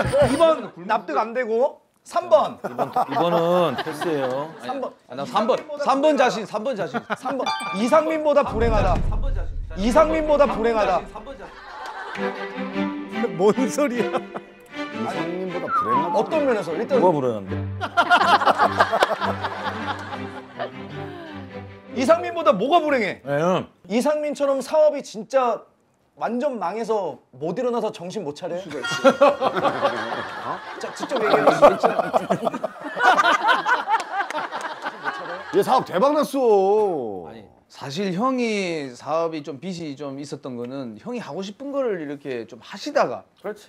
2번 납득 안 되고 3번. 2번은 패스예요. 3번. 나 3번 자신. 3번. 이상민보다 불행하다. 이상민보다 불행하다. 뭔 소리야? 이상민보다 불행하다. 어떤 면에서? 일단 뭐가 불행한데? 이상민보다 뭐가 불행해? 네. 이상민처럼 사업이 진짜 완전 망해서 못 일어나서 정신 못 차려? 자, 직접 얘기해봐. 얘 사업 대박 났어. 아니, 사실 형이 사업이 좀 빚이 좀 있었던 거는 형이 하고 싶은 거를 이렇게 좀 하시다가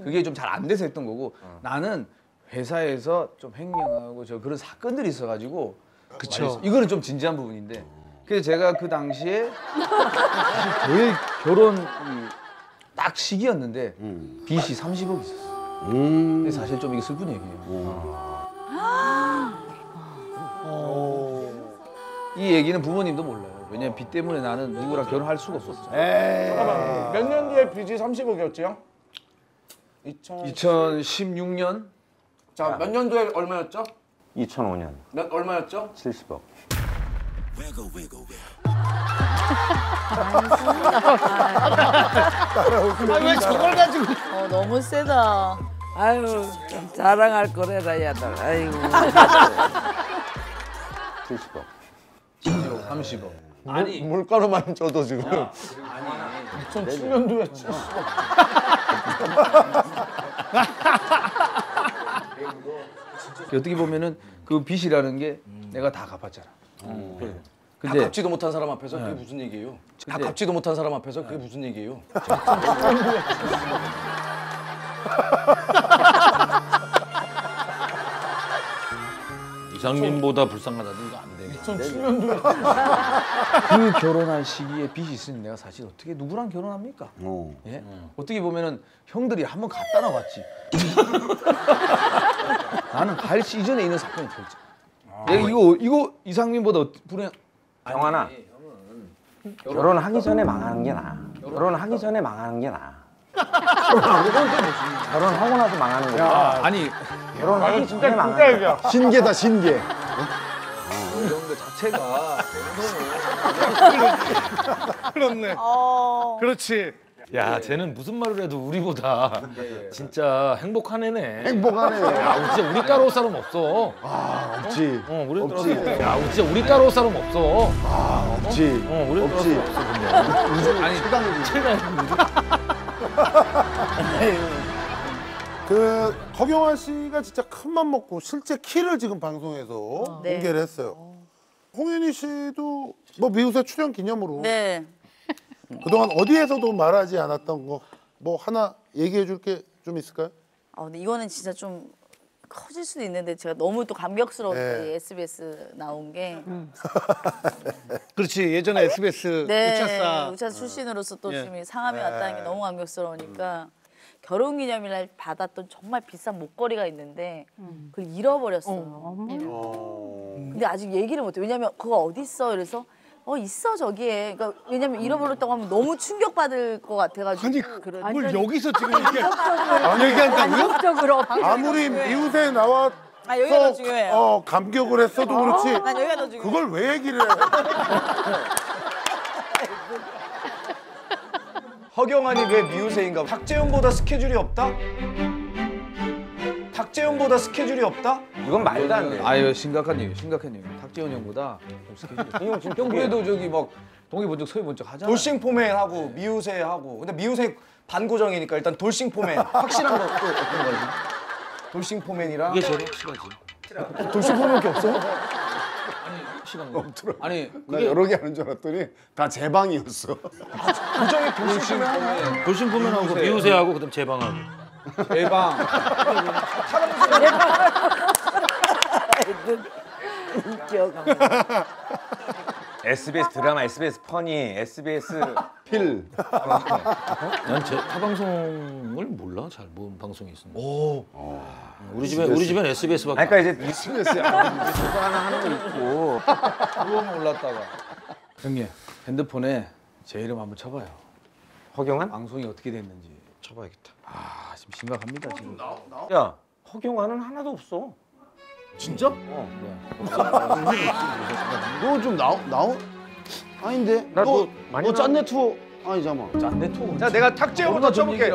그게 좀 잘 안 돼서 했던 거고 나는 회사에서 좀 횡령하고 저 그런 사건들이 있어가지고 그쵸. 이거는 좀 진지한 부분인데 그래서 제가 그 당시에 거의 결혼 딱 시기였는데 빚이 30억 있었어. 근데 사실 좀 이게 슬픈 얘기예요. 이 얘기는 부모님도 몰라요. 왜냐면 빚 때문에 나는 누구랑 결혼할 수가 없었어. 잠깐만. 몇 년 뒤에 빚이 30억이었지요? 2016년? 자, 몇 년도에 얼마였죠? 2005년 얼마였죠? 70억. 왜 저걸 가지고? 너무 세다. 아유, 좀 자랑할 거래라, 야들. 아이고. 70억. 30억. 아니, 물가로만 줘도 지금. 2007년도에 70억. 어떻게 보면은 그 빚이라는 게 내가 다 갚았잖아. 그래. 근데 다 갚지도 못한 사람 앞에서 그게 무슨 얘기예요? 다 근데- 갚지도 못한 사람 앞에서 그게 무슨 얘기예요? 이상민보다 불쌍하다는 이거 안 돼. 2007년도에 그 결혼할 시기에 빚이 있으니 내가 사실 어떻게 누구랑 결혼합니까? 예? 어떻게 보면은 형들이 한번 갖다 놔봤지. 나는 갈 시즌에 있는 사건이 터졌잖아. 내가 이거 이상민보다 불행. 영환아, 결혼하기 전에 망하는 게 나아. 결혼하기 전에 망하는 게 나아. 결혼하고 나서 망하는 거야. 아니 결혼하기 전에 망하는 거야. 신기다 신기해. 이런 거 자체가 그렇네. 그렇지. 야 쟤는 무슨 말을 해도 우리보다 진짜 행복한 애네. 행복하네. 야 진짜 우리 따라올 사람 없어. 없지. 우리 없지. 야 진짜 우리 따라올 사람 없어. 없지. 우리 없지. 아니 최강이지. 그 허경환 씨가 진짜 큰 맘 먹고 실제 키를 지금 방송에서 네. 공개를 했어요. 홍현희 씨도 뭐 미우새 출연 기념으로 네. 그동안 어디에서도 말하지 않았던 거 뭐 하나 얘기해 줄 게 좀 있을까요? 근데 이거는 진짜 좀 커질 수도 있는데 제가 너무 또 감격스러웠어요. 네. 이 SBS 나온 게. 그렇지. 예전에 SBS 네. 우차사. 우차 출신으로서 또 예. 지금 상암에 왔다는 게 너무 감격스러우니까 결혼기념일날 받았던 정말 비싼 목걸이가 있는데 그걸 잃어버렸어요. 근데 아직 얘기를 못해. 왜냐면 그거 어디 있어? 그래서 있어 저기에. 그러니까 왜냐면 잃어버렸다고 하면 너무 충격받을 것 같아가지고. 아니 그런. 뭘 여기서 지금 이렇게 얘기한다고요? 적으로. 아무리 미우새 나와 여기가 더 중요해요. 감격을 했어도 그렇지 난 여기가 더 중요해. 그걸 왜 얘기를 해? 허경환이 왜 미우새인가? 박재훈보다 스케줄이 없다? 박재훈보다 스케줄이 없다? 이건 말도 안 돼. 아유 심각한 얘기. 탁재훈 형보다 좀 스케줄이. 형 그래도 저기 막 동해 본적 서해 본적 하잖아. 돌싱포맨하고 미우새하고. 근데 미우새 반고정이니까 일단 돌싱포맨 확실한 것도 어떤 거지? 돌싱포맨이랑 이게 제일 확실하지. 돌싱포맨밖에 없어? 시간 없더라. 아니 나 여러 개 하는 줄 알았더니 다 제 방이었어. 고정이 돌싱포맨 하나. 돌싱포맨하고 미우새하고 그다음 제방하고. 대방. SBS 드라마, SBS 퍼니, SBS 필. 난 제 타방송을 몰라. 잘 뭔 방송이 있었는데. 우리 집엔 SBS밖에. 그러니까 이제 SBS 그거 하나 하는 거 있고. 그거만 올랐다가. 형님 핸드폰에 제 이름 한번 쳐봐요. 허경환? 방송이 어떻게 됐는지. 쳐봐야겠다. 좀 심각합니다 지금. 야, 허경환은 하나도 없어. 진짜? 너 좀 나오 아닌데? 너 짠내 투어 아니잖아. 짠내 투어. 자, 내가 탁재훈부터 쳐볼게.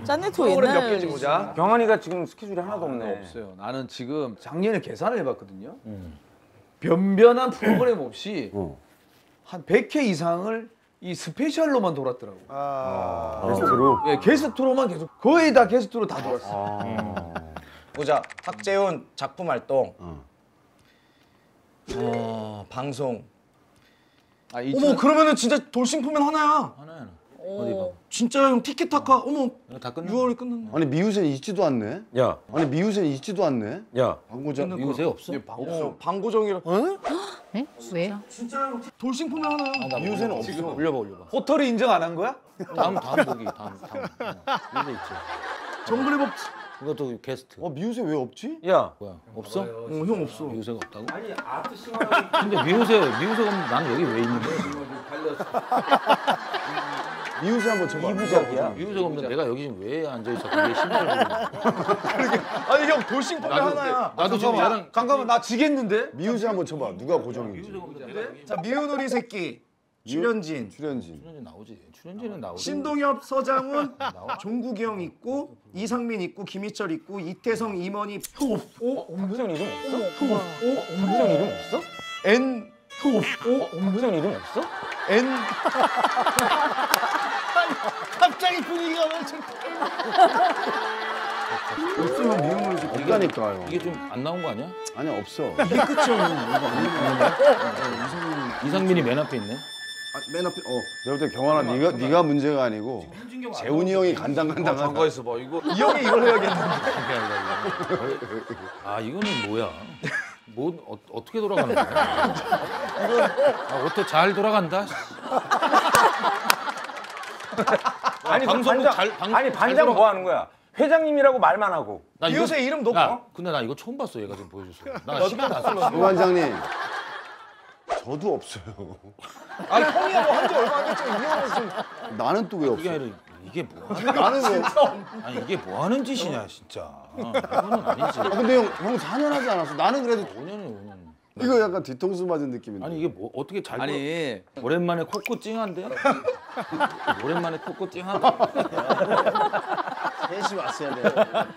짠내토 프로그램 몇 옛날 개인지 보자. 경환이가 지금 스케줄이 하나도 없네. 없어요. 나는 지금 작년에 계산을 해봤거든요. 변변한 프로그램 없이 한 100회 이상을 이 스페셜로만 돌았더라고. 게스트로. 예, 게스트로만 계속 거의 다 게스트로 다 돌았어. 보자. 탁재훈 작품 활동. 방송. 아, 어머, 그러면은 진짜 돌싱포면 하나야. 오. 진짜 형 티켓타카. 어머, 다 끝나. 6월에 끝났네. 아니 미우새 있지도 않네. 야, 아니 미우새 있지도 않네. 야. 광고자. 미우새 없어? 방고정이라. 왜? 진짜 형 돌싱포면 하나야. 미우새는 없어. 올려봐. 호텔이 인정 안 한 거야? 다음 보기 다음. 미우새 있지. 정글의 법. 그것도 게스트. 미우새 왜 없지? 야. 뭐야? 없어? 형 없어. 미우새가 없다고? 아니 아트 근데 미우새가 없는 난 여기 왜 있는 거야? 미우새 한번 쳐봐. 이부작이야. 미우새가 없는데 내가 여기 지금 왜 앉아 있어? 그게 신발 아니 형 돌싱포면 하나야. 나도 지금 얘랑 잠깐만 나 지겠는데? 미우새 한번 쳐봐. 누가 고정인지. 자, 미운 우리 새끼. 출연진. 출연진. 출연진 나오지. 출연진은 나오지. 신동엽, 서장훈, 종국이 형 있고 이상민 있고 김희철 있고 이태성, 임원희, 엄부장 이름 없어? 엄부장 이름 없어? N 엄부장 이름 없어? N 갑자기 분위기가 왜 좀... 없으면 미운 우리 집 없다니까요. 이게 좀 안 나온 거 아니야? 아니 없어. 이게 끝이야. 이상민이 맨 앞에 있네. 맨 앞에 내가 볼 때 경환아 네가 문제가 아니고 재훈이 형이 간당간당하다. 잠깐 있어봐 이거. 이 형이 이걸 해야겠는데. 아 이거는 뭐야? 뭐 어떻게 돌아가는 거야? 어떻게 잘 돌아간다? 아니 방송국 아니 반장 뭐 하는 거야? 회장님이라고 말만 하고. 나 이거- 이웃의 이름 놓고. 야, 근데 나 이거 처음 봤어. 얘가 지금 보여줬어. 나 시간 안 썼어. 부반장님 저도 없어요. 아니 형이야 뭐 한 지 얼마 안 됐지만 이 형은 지금 나는 또 왜 이게 없어? 아니라 이게 뭐 하는 나는 왜? 아니 이게 뭐 하는 짓이냐 진짜. 이거는 아니지. 근데 형 4년 하지 않았어? 나는 그래도 5년이 5년. 이거 약간 뒤통수 맞은 느낌인데. 아니 이게 뭐 어떻게 잘 아니 오랜만에 코코 찡한데? 오랜만에 코코 찡한데? 셋이 왔어야 돼.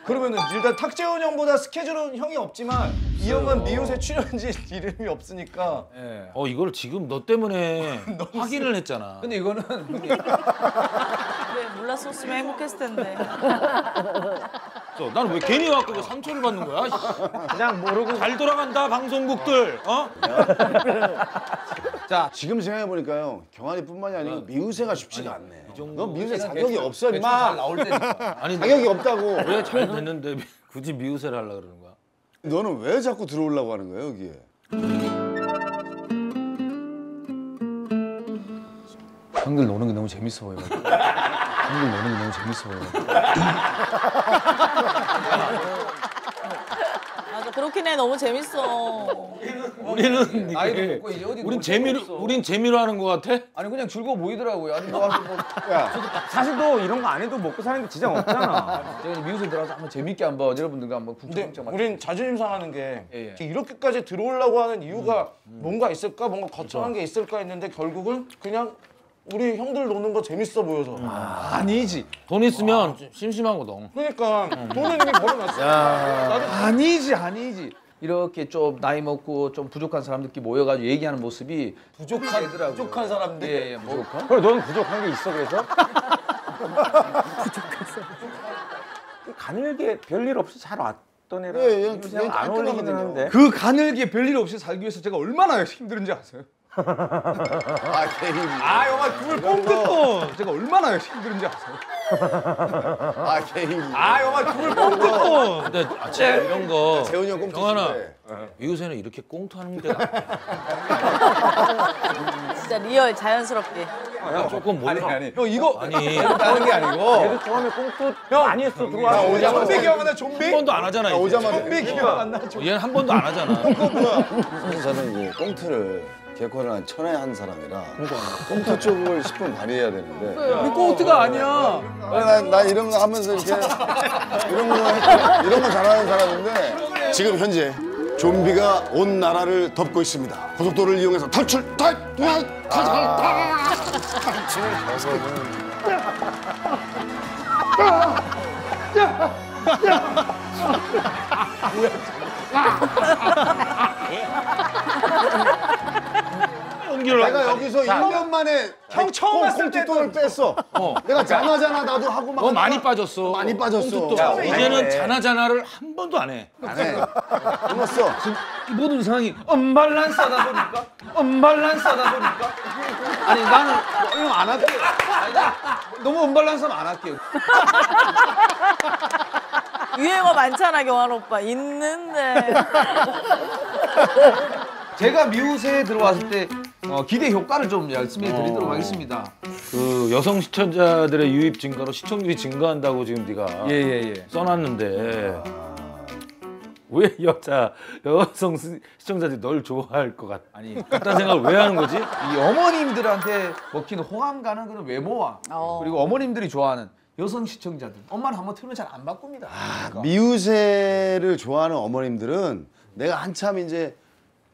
그러면은 일단 탁재훈 형보다 스케줄은 형이 없지만 이 형은 미우새 출연진 이름이 없으니까 예. 이걸 지금 너 때문에 확인을 했잖아. 근데 이거는 그래 몰랐었으면 행복했을 텐데. 나는 왜 괜히 와갖고 그 상처를 받는 거야? 그냥 모르고 잘 돌아간다 방송국들. 자 지금 생각해 보니까요 경환이뿐만이 아니고 미우새가 쉽지가 않네. 이 정도- 너 미우새 자격이 없어 잘 임마. 나올 때니까. 아니 자격이 없다고. 왜 잘 됐는데 굳이 미우새를 하려고 그러는 거야? 너는 왜 자꾸 들어오려고 하는 거야 여기에? 형들 노는 게 너무 재밌어 보여가지고. 형들 노는 게 너무 재밌어 보여가지고. 맞아 그렇긴 해 너무 재밌어. 우리는 나이도 이게 먹고 이제 어디 우린 놀 재미로 데가 없어. 우린 재미로 하는 거 같아? 아니 그냥 즐거워 보이더라고요. 아니 뭐 와서 뭐 야 사실 너 이런 거 안 해도 먹고 사는 게 지장 없잖아. 제가 이제 미우새 들어가서 한번 재밌게 한번 여러분들과 한번 근데 궁청궁청 우린 자존심 상하는 게 예, 이렇게까지 들어오려고 하는 이유가 뭔가 있을까 뭔가 거창한 게 있을까 했는데 결국은 그냥 우리 형들 노는 거 재밌어 보여서 아니지. 돈 있으면 좀 심심하거든. 그러니까 돈은 이미 벌어놨어. 아니지. 이렇게 좀 나이 먹고 좀 부족한 사람들끼리 모여가지고 얘기하는 모습이 부족한 사람들. 예, 뭐 그래 너는 부족한 게 있어 그래서? 가늘게 별일 없이 잘 왔던 애라. 예, 예, 그냥 안 깔끔하거든요. 어울리기는 한데. 그 가늘게 별일 없이 살기 위해서 제가 얼마나 힘든지 아세요? 아 개인. 아 영화 그걸 뽕 뜯고 제가 얼마나 힘든지 아세요? 아 개인. 아 영화 그걸 뽕 뜯고 근데 진짜 이런 거 재훈이 형 꽁트 경환아 칠때. 미우새는 이렇게 꽁트하는 데가 아니야. 진짜 리얼 자연스럽게. 조금 몰라. 아니 형 이거 아니 하는 게 아니고 그래도 처음에 꽁트 많이 했어 들어와. 좀비 기억 안 나? 한 좀비? 번도 안 하잖아. 이제. 오자마자 좀비 기억 안 나? 얘는 한 번도 안 하잖아. 사실 저는 이제 꽁트를 개콘을 한 천에 한 사람이라 꽁트 쪽을 10분 발휘해야 되는데 우리 꽁트가 아니야. 나 이런 거 하면서 이렇게 이런 거 잘하는 사람인데 지금 현재 좀비가 온 나라를 덮고 있습니다. 고속도로를 이용해서 탈출! 내가 여기서 1년 만에 형 처음 왔을 때 꽁트돈을 뺐어. 내가 자나자나 나도 하고 막 너 많이 빠졌어. 많이 빠졌어. 이제는 자나자나를 한 번도 안 해. 안 해. 끊었어. 이 모든 상황이 언밸런스하다 보니까 언밸런스하다 보니까 아니 나는 뭐 이런 안 할게요. 아니, 너무 언밸런스하면 안 할게요. 유행어 많잖아 경환 오빠. 있는데. 제가 미우새에 들어왔을 때 기대 효과를 좀 말씀해 드리도록 하겠습니다. 그 여성 시청자들의 유입 증가로 시청률이 증가한다고 지금 네가 예예예. 써놨는데 왜 여성 시청자들이 널 좋아할 것 같? 아니 같다는 생각을 왜 하는 거지? 이 어머님들한테 먹히는 호감 가는 그런 외모와 그리고 어머님들이 좋아하는 여성 시청자들 엄마는 한번 틀면 잘 안 바꿉니다. 미우새를 좋아하는 어머님들은 내가 한참 이제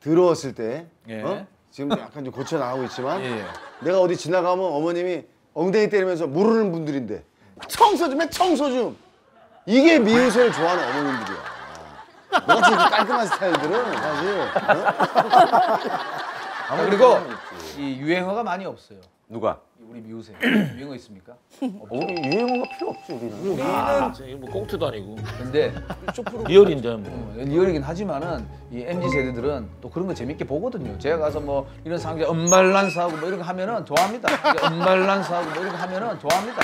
들어왔을 때 예. 지금 약간 좀 고쳐 나가고 있지만 예. 내가 어디 지나가면 어머님이 엉덩이 때리면서 모르는 분들인데 청소 좀 해, 청소 좀. 이게 미우새를 좋아하는 어머님들이야. 너같이 이렇게 깔끔한 스타일들은 사실 그리고 이 유행어가 많이 없어요. 누가? 우리 미우새 유행어 있습니까? 우리 유행어가 필요 없지 우리는. 이거 뭐 꽁트도 아니고 근데 리얼인데 뭐. 리얼이긴 하지만은 이 MZ 세대들은 또 그런 거 재밌게 보거든요. 제가 가서 뭐 이런 상황에 언밸런스하고 뭐 이런 거 하면은 좋아합니다. 언밸런스하고 뭐 이런 거 하면은 좋아합니다.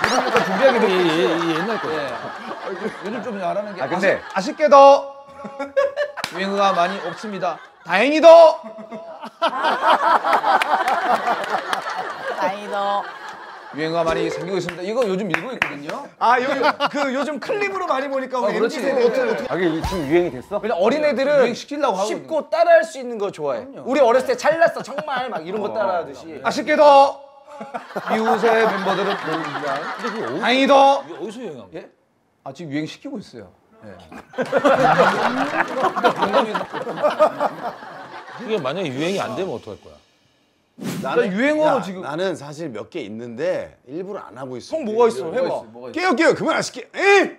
이런 거 준비하게 되면 옛날 거야. 요즘 좀 잘하는 게 근데 아쉽게도 유행어가 많이 없습니다. 다행히도 다행이다. 유행어가 많이 생기고 있습니다. 이거 요즘 밀고 있거든요. 요즘 클립으로 많이 보니까 우리 그렇지. MZ 세대들 아, 이게 지금 유행이 됐어? 그냥 어린애들은 유행 시키려고 하거든요. 쉽고 따라할 수 있는 거 좋아해. 그럼요. 우리 어렸을 때 잘났어 정말 막 이런 거 따라하듯이. 아쉽게도 미우새 멤버들은 다행히도 이게 어디서 유행한 거야? 예? 아 지금 유행 시키고 있어요. 예. 그게 만약에 유행이 안 되면 어떡할 거야? 나는 유행어로 지금 나는 사실 몇 개 있는데 일부러 안 하고 있어. 형 뭐가 있어? 해봐. 깨요 그만하실게. 에이!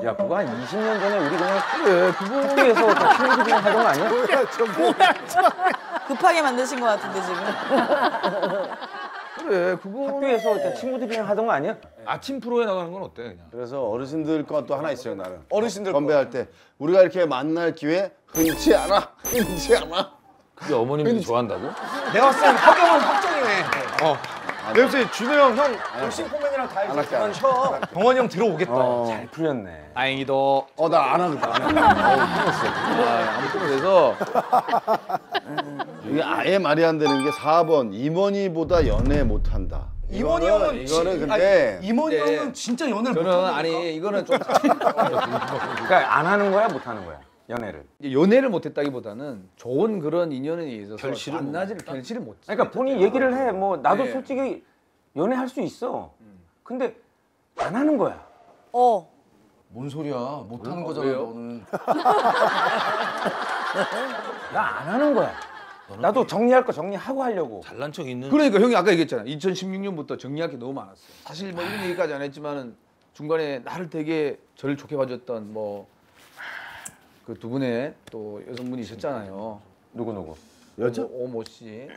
야 그거 한 20년 전에 우리 그냥 그래 그거에서 다 친구들 그냥 하던 거 아니야? 급하게 만드신 것 같은데 지금. 그래 그거 학교에서 그때 친구들이랑 하던 거 아니야? 아침 프로에 나가는 건 어때 그냥? 그래서 어르신들 것도 하나 있어요 나는. 어르신들 건배할 때 우리가 이렇게 만날 기회 흔치 않아. 그게 어머님들이 좋아한다고? 내가 봤을 땐 허경은 확정이네. 내가 봤을 때 준호 형 돌싱포맨이랑 다 안 할게, 그만 쳐. 경원이 형 들어오겠다. 잘 풀렸네. 다행히도 나 안 하거든. 아무튼 그래서 이게 아예 말이 안 되는 게 4번 임원이보다 연애 못한다. 이모니 형은 이거는 근데 이모니 근데 형은 진짜 연애를 저는 못한다니까. 아니 이거는 좀 그러니까 안 하는 거야 못 하는 거야 연애를. 연애를 못했다기보다는 좋은 그런 인연에 있어서 결실을 결실을 못. 그러니까 본인이 얘기를 해. 뭐 나도 네. 솔직히 연애할 수 있어. 근데 안 하는 거야. 뭔 소리야? 못하는 거잖아 왜요? 너는. 나 안 하는 거야. 나도 정리할 거 정리하고 하려고. 잘난 척 있는. 그러니까 형이 아까 얘기했잖아. 2016년부터 정리할 게 너무 많았어요. 사실 뭐 이런 얘기까지 안 했지만은 중간에 나를 되게 저를 좋게 봐줬던 뭐 그 두 분의 또 여성분이 있었잖아요. 누구? 여자? 오모 씨,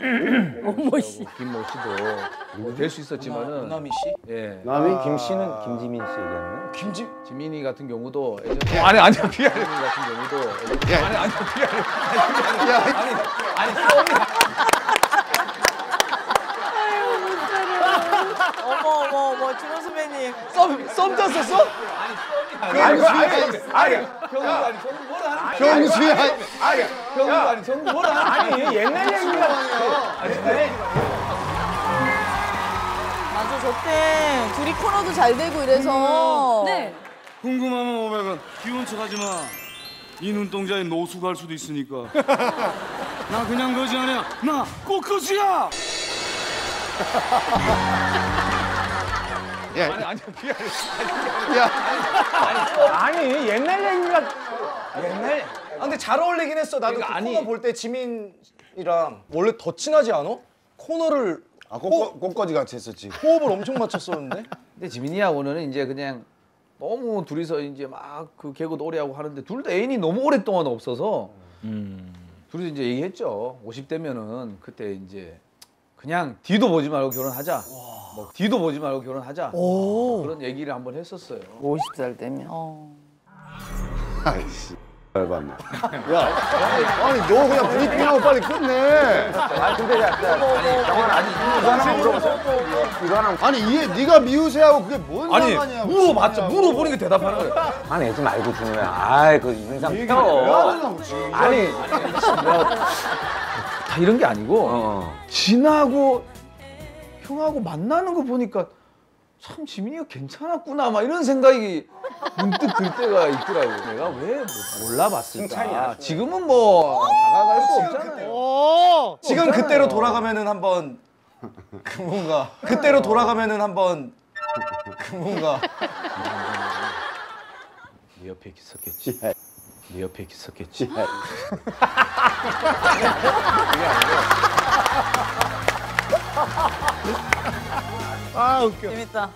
오모 씨. 김모 씨도 될 수 있었지만은 오나미 씨? 예. 남이 김 씨는 김지민 씨 얘기하는 김지 지민이 같은 경우도 예전에 아니 비하리 같은 경우도 아니 비하리 아니 어머 준호 선배님. 썸 짰었어? 경수야. 정도 뭐라 아니 옛날 얘기가 맞아 저때 둘이 코너도 잘 되고 이래서. 네. 궁금하면 500원. 귀여운 척하지 마. 이 눈동자에 노수 갈 수도 있으니까. 나 그냥 거지 아니야. 나 꼭 거지야. 아니 옛날 얘기가 옛날. 아 근데 잘 어울리긴 했어. 나도 그러니까 그 아니- 코너 볼 때 지민이랑 원래 더 친하지 않아? 코너를 아, 꽃까지 같이 했었지. 호흡을 엄청 맞췄었는데. 근데 지민이하고는 이제 그냥 너무 둘이서 이제 막 그 개그 노래하고 하는데 둘 다 애인이 너무 오랫동안 없어서 둘이 이제 얘기했죠. 50대면은 그때 이제 그냥 뒤도 보지 말고 결혼하자. 뭐 뒤도 보지 말고 결혼하자. 그런 얘기를 한번 했었어요. 50살 되면. 아이씨. 열받네. 야, 아니 너 그냥 브리핑하고 빨리 끝내. 아 근데 정환 아니 이거 하나만 물어보세요. 이거 하나 아니 이게 네가 미우새하고 그게 뭔 아니 상관이야? 물어봤자 물어보는 게 대답하는 거예요. 화내지 말고 준호야. 아이 그 인상 왜 펴. 하려고 지금? 아니 다 이런 게 아니고 어. 진하고 형하고 만나는 거 보니까 참 지민이가 괜찮았구나 막 이런 생각이 문득 들 때가 있더라고요. 내가 왜 몰라봤을까? 지금은 뭐 다가갈 수 없잖아요. 지금 그때로 돌아가면은 한번 그 뭔가 그때로 돌아가면은 한번 그 뭔가 네 옆에 있었겠지. 네 옆에 있었겠지. 재밌다.